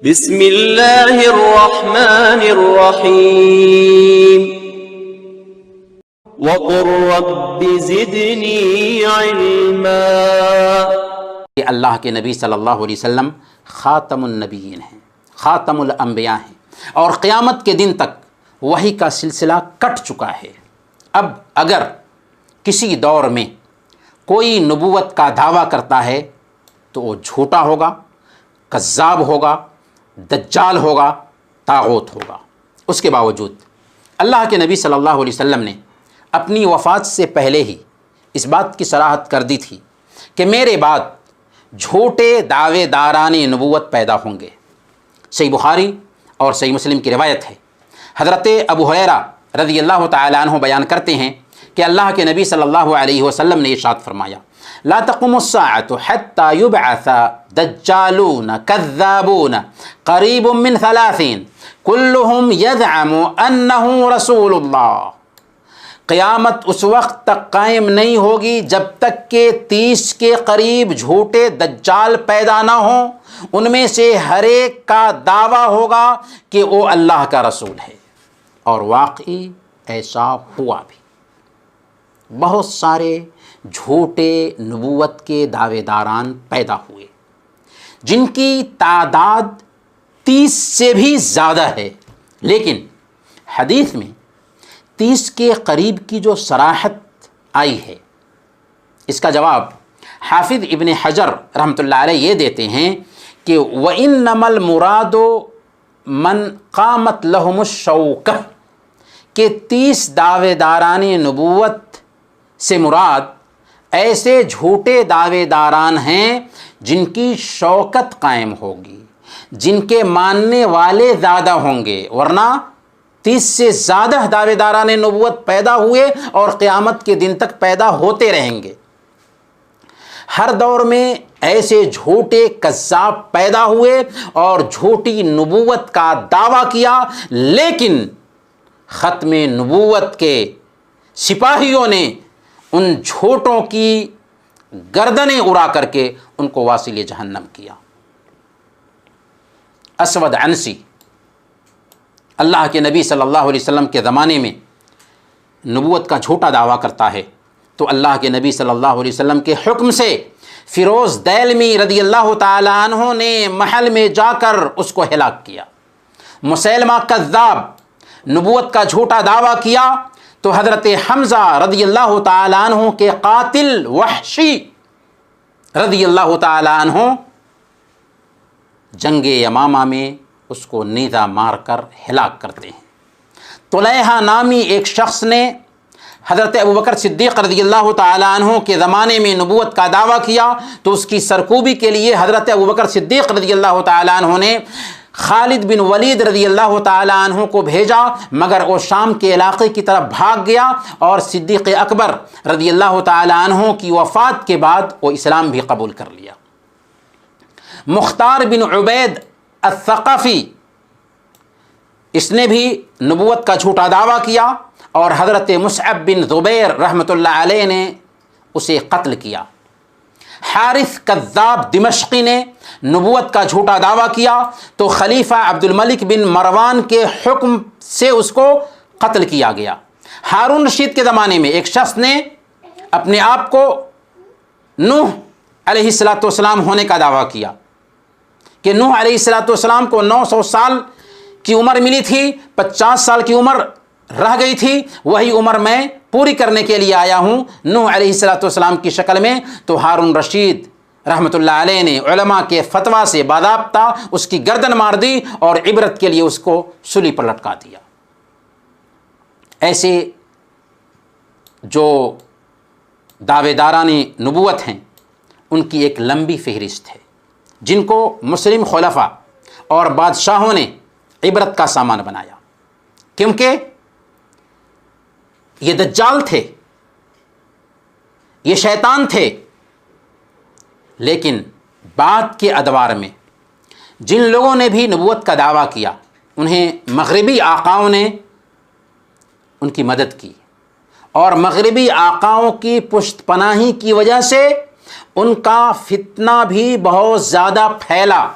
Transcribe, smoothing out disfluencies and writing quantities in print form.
بسم اللہ الرحمن الرحیم وقل رب زدنی علما۔ کہ اللہ کے نبی صلی اللہ علیہ وسلم خاتم النبیین ہیں، خاتم الانبیاء ہیں، اور قیامت کے دن تک وحی کا سلسلہ کٹ چکا ہے۔ اب اگر کسی دور میں کوئی نبوت کا دعویٰ کرتا ہے تو وہ جھوٹا ہوگا، کذاب ہوگا، دجال ہوگا، طاغوت ہوگا۔ اس کے باوجود اللہ کے نبی صلی اللہ علیہ وسلم نے اپنی وفات سے پہلے ہی اس بات کی صراحت کر دی تھی کہ میرے بعد جھوٹے دعوے داران نبوت پیدا ہوں گے۔ صحیح بخاری اور صحیح مسلم کی روایت ہے، حضرت ابو ہریرہ رضی اللہ تعالیٰ عنہ بیان کرتے ہیں کہ اللہ کے نبی صلی اللہ علیہ وسلم نے ارشاد فرمایا، لا تقوم الساعة حتى يبعث دجالون كذابون قریب من 30 كلهم يزعم انه رسول اللہ۔ قیامت اس وقت تک قائم نہیں ہوگی جب تک کہ 30 کے قریب جھوٹے دجال پیدا نہ ہوں، ان میں سے ہر ایک کا دعویٰ ہوگا کہ وہ اللہ کا رسول ہے۔ اور واقعی ایسا ہوا بھی، بہت سارے جھوٹے نبوت کے دعوے داران پیدا ہوئے جن کی تعداد 30 سے بھی زیادہ ہے، لیکن حدیث میں 30 کے قریب کی جو صراحت آئی ہے، اس کا جواب حافظ ابن حجر رحمۃ اللہ علیہ یہ دیتے ہیں کہ وَإِنَّمَا الْمُرَادُ مَنْ قَامَتْ لَهُمُ الشَّوْكَةُ کہ 30 دعوے داران نبوت سے مراد ایسے جھوٹے دعوے داران ہیں جن کی شوکت قائم ہوگی، جن کے ماننے والے زیادہ ہوں گے، ورنہ 30 سے زیادہ دعوے داران نبوت پیدا ہوئے اور قیامت کے دن تک پیدا ہوتے رہیں گے۔ ہر دور میں ایسے جھوٹے کذاب پیدا ہوئے اور جھوٹی نبوت کا دعویٰ کیا، لیکن ختم نبوت کے سپاہیوں نے ان جھوٹوں کی گردنیں اڑا کر کے ان کو واصل جہنم کیا۔ اسود عنسی اللہ کے نبی صلی اللہ علیہ وسلم کے زمانے میں نبوت کا جھوٹا دعویٰ کرتا ہے تو اللہ کے نبی صلی اللہ علیہ وسلم کے حکم سے فیروز دیلمی رضی اللہ تعالیٰ عنہ نے محل میں جا کر اس کو ہلاک کیا۔ مسیلمہ کذاب نبوت کا جھوٹا دعویٰ کیا تو حضرت حمزہ رضی اللہ تعالیٰ عنہ کے قاتل وحشی رضی اللہ تعالیٰ عنہ جنگ یمامہ میں اس کو نیزہ مار کر ہلاک کرتے ہیں۔ طلیحہ نامی ایک شخص نے حضرت ابوبکر صدیق رضی اللہ تعالیٰ عنہ کے زمانے میں نبوت کا دعویٰ کیا تو اس کی سرکوبی کے لیے حضرت ابوبکر صدیق رضی اللہ تعالیٰ عنہ نے خالد بن ولید رضی اللہ تعالیٰ عنہ کو بھیجا، مگر وہ شام کے علاقے کی طرف بھاگ گیا اور صدیق اکبر رضی اللہ تعالیٰ عنہ کی وفات کے بعد وہ اسلام بھی قبول کر لیا۔ مختار بن عبید الثقفی اس نے بھی نبوت کا جھوٹا دعویٰ کیا اور حضرت مصعب بن زبیر رحمۃ اللہ علیہ نے اسے قتل کیا۔ حارث کذاب دمشقی نے نبوت کا جھوٹا دعویٰ کیا تو خلیفہ عبد الملک بن مروان کے حکم سے اس کو قتل کیا گیا۔ ہارون رشید کے زمانے میں ایک شخص نے اپنے آپ کو نوح علیہ السلام ہونے کا دعویٰ کیا کہ نوح علیہ السلام کو 900 سال کی عمر ملی تھی، 50 سال کی عمر رہ گئی تھی، وہی عمر میں پوری کرنے کے لیے آیا ہوں نوح علیہ السلام کی شکل میں۔ تو ہارون رشید رحمۃ اللہ علیہ نے علماء کے فتویٰ سے باضابطہ اس کی گردن مار دی اور عبرت کے لیے اس کو سولی پر لٹکا دیا۔ ایسے جو دعوے داران نبوت ہیں ان کی ایک لمبی فہرست ہے جن کو مسلم خلفاء اور بادشاہوں نے عبرت کا سامان بنایا، کیونکہ یہ دجال تھے، یہ شیطان تھے، لیکن بعد کے ادوار میں جن لوگوں نے بھی نبوت کا دعویٰ کیا انہیں مغربی آقاؤں نے ان کی مدد کی، اور مغربی آقاؤں کی پشت پناہی کی وجہ سے ان کا فتنہ بھی بہت زیادہ پھیلا۔